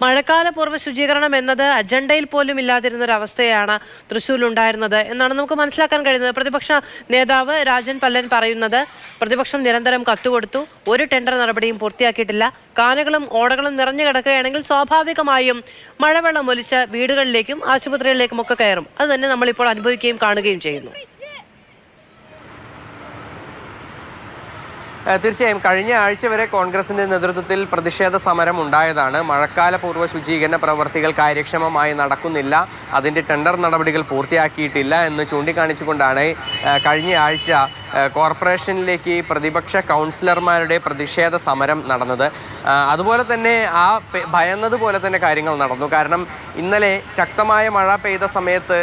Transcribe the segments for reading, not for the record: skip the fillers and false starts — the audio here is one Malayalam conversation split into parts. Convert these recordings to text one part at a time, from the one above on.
മഴക്കാലപൂർവ്വ ശുചീകരണം എന്നത് അജണ്ടയിൽ പോലും ഇല്ലാതിരുന്ന ഒരു അവസ്ഥയാണ് തൃശ്ശൂരിലുണ്ടായിരുന്നത് എന്നാണ് നമുക്ക് മനസ്സിലാക്കാൻ കഴിയുന്നത്. പ്രതിപക്ഷ നേതാവ് രാജൻ പല്ലൻ പറയുന്നത് പ്രതിപക്ഷം നിരന്തരം കത്തുകൊടുത്തു, ഒരു ടെൻഡർ നടപടിയും പൂർത്തിയാക്കിയിട്ടില്ല. കാനകളും ഓടകളും നിറഞ്ഞു കിടക്കുകയാണെങ്കിൽ സ്വാഭാവികമായും മഴവെള്ളം ഒലിച്ച് വീടുകളിലേക്കും ആശുപത്രികളിലേക്കും ഒക്കെ കയറും. അത് തന്നെ നമ്മളിപ്പോൾ അനുഭവിക്കുകയും കാണുകയും ചെയ്യുന്നു. തീർച്ചയായും കഴിഞ്ഞ ആഴ്ച വരെ കോൺഗ്രസിന്റെ നേതൃത്വത്തിൽ പ്രതിഷേധ സമരം ഉണ്ടായതാണ്. മഴക്കാലപൂർവ്വ ശുചീകരണ പ്രവർത്തികൾ കാര്യക്ഷമമായി നടക്കുന്നില്ല, അതിൻ്റെ ടെൻഡർ നടപടികൾ പൂർത്തിയാക്കിയിട്ടില്ല എന്ന് ചൂണ്ടിക്കാണിച്ചുകൊണ്ടാണ് കഴിഞ്ഞ ആഴ്ച കോർപ്പറേഷനിലേക്ക് പ്രതിപക്ഷ കൗൺസിലർമാരുടെ പ്രതിഷേധ സമരം നടന്നത്. അതുപോലെ തന്നെ ഭയന്നതുപോലെ തന്നെ കാര്യങ്ങൾ നടന്നു. കാരണം ഇന്നലെ ശക്തമായ മഴ പെയ്ത സമയത്ത്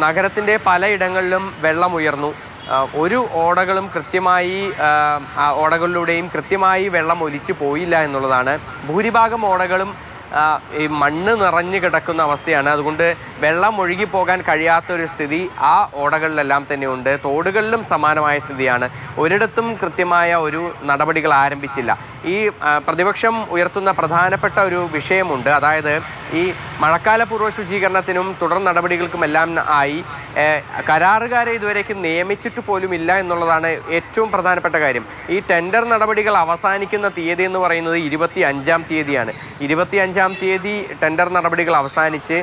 നഗരത്തിൻ്റെ പലയിടങ്ങളിലും വെള്ളം ഉയർന്നു. ഒരു ഓടകളിലൂടെയും കൃത്യമായി വെള്ളം ഒലിച്ചു പോയില്ല എന്നുള്ളതാണ്. ഭൂരിഭാഗം ഓടകളും ഈ മണ്ണ് നിറഞ്ഞു കിടക്കുന്ന അവസ്ഥയാണ്. അതുകൊണ്ട് വെള്ളം ഒഴുകിപ്പോകാൻ കഴിയാത്തൊരു സ്ഥിതി ആ ഓടകളിലെല്ലാം തന്നെ ഉണ്ട്. തോടുകളിലും സമാനമായ സ്ഥിതിയാണ്. ഒരിടത്തും കൃത്യമായ ഒരു നടപടികൾ ആരംഭിച്ചില്ല. ഈ പ്രതിപക്ഷം ഉയർത്തുന്ന പ്രധാനപ്പെട്ട ഒരു വിഷയമുണ്ട്. അതായത് ഈ മഴക്കാലപൂർവ്വ ശുചീകരണത്തിനും തുടർ നടപടികൾക്കുമെല്ലാം ആയി കരാറുകാരെ ഇതുവരേക്കും നിയമിച്ചിട്ട് പോലും ഇല്ല എന്നുള്ളതാണ് ഏറ്റവും പ്രധാനപ്പെട്ട കാര്യം. ഈ ടെൻഡർ നടപടികൾ അവസാനിക്കുന്ന തീയതി എന്ന് പറയുന്നത് 25-ാം തീയതിയാണ്. 25-ാം തീയതി ടെൻഡർ നടപടികൾ അവസാനിച്ച്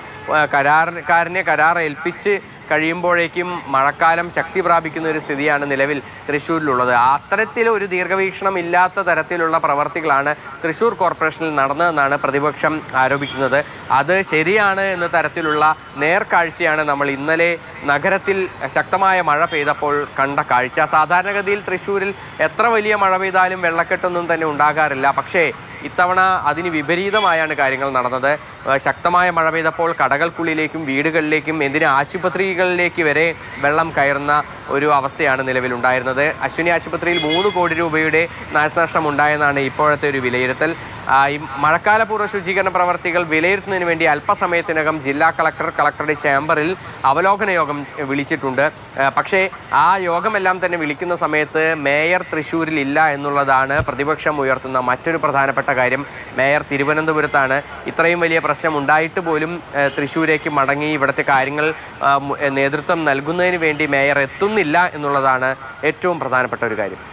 കരാറുകാരനെ കരാർ ഏൽപ്പിച്ച് കഴിയുമ്പോഴേക്കും മഴക്കാലം ശക്തി പ്രാപിക്കുന്ന ഒരു സ്ഥിതിയാണ് നിലവിൽ തൃശ്ശൂരിലുള്ളത്. അത്തരത്തിലൊരു ദീർഘവീക്ഷണം ഇല്ലാത്ത തരത്തിലുള്ള പ്രവർത്തികളാണ് തൃശ്ശൂർ കോർപ്പറേഷനിൽ നടന്നതെന്നാണ് പ്രതിപക്ഷം ആരോപിക്കുന്നത്. അത് ശരിയാണ് എന്ന തരത്തിലുള്ള നേർക്കാഴ്ചയാണ് നമ്മൾ ഇന്നലെ നഗരത്തിൽ ശക്തമായ മഴ പെയ്തപ്പോൾ കണ്ട കാഴ്ച. സാധാരണഗതിയിൽ തൃശ്ശൂരിൽ എത്ര വലിയ മഴ പെയ്താലും വെള്ളക്കെട്ടൊന്നും തന്നെ ഉണ്ടാകാറില്ല. പക്ഷേ ഇത്തവണ അതിന് വിപരീതമായാണ് കാര്യങ്ങൾ നടന്നത്. ശക്തമായ മഴ പെയ്തപ്പോൾ കടകൾക്കുള്ളിലേക്കും വീടുകളിലേക്കും ആശുപത്രികളിലേക്ക് വരെ വെള്ളം കയറുന്ന ഒരു അവസ്ഥയാണ് നിലവിലുണ്ടായിരുന്നത്. അശ്വിനി ആശുപത്രിയിൽ 3 കോടി രൂപയുടെ നാശനഷ്ടം ഉണ്ടായെന്നാണ് ഇപ്പോഴത്തെ ഒരു വിലയിരുത്തൽ. ഈ മഴക്കാലപൂർവ്വ ശുചീകരണ പ്രവർത്തികൾ വിലയിരുത്തുന്നതിന് വേണ്ടി അല്പസമയത്തിനകം ജില്ലാ കളക്ടറുടെ ചേംബറിൽ അവലോകന യോഗം വിളിച്ചിട്ടുണ്ട്. പക്ഷേ ആ യോഗമെല്ലാം തന്നെ വിളിക്കുന്ന സമയത്ത് മേയർ തൃശ്ശൂരിൽ ഇല്ല എന്നുള്ളതാണ് പ്രതിപക്ഷം ഉയർത്തുന്ന മറ്റൊരു പ്രധാനപ്പെട്ട കാര്യം. മേയർ തിരുവനന്തപുരത്താണ്. ഇത്രയും വലിയ പ്രശ്നം ഉണ്ടായിട്ട് പോലും തൃശ്ശൂരേക്ക് മടങ്ങി ഇവിടുത്തെ കാര്യങ്ങൾ നേതൃത്വം നൽകുന്നതിന് വേണ്ടി മേയർ എത്തുന്നില്ല എന്നുള്ളതാണ് ഏറ്റവും പ്രധാനപ്പെട്ട ഒരു കാര്യം.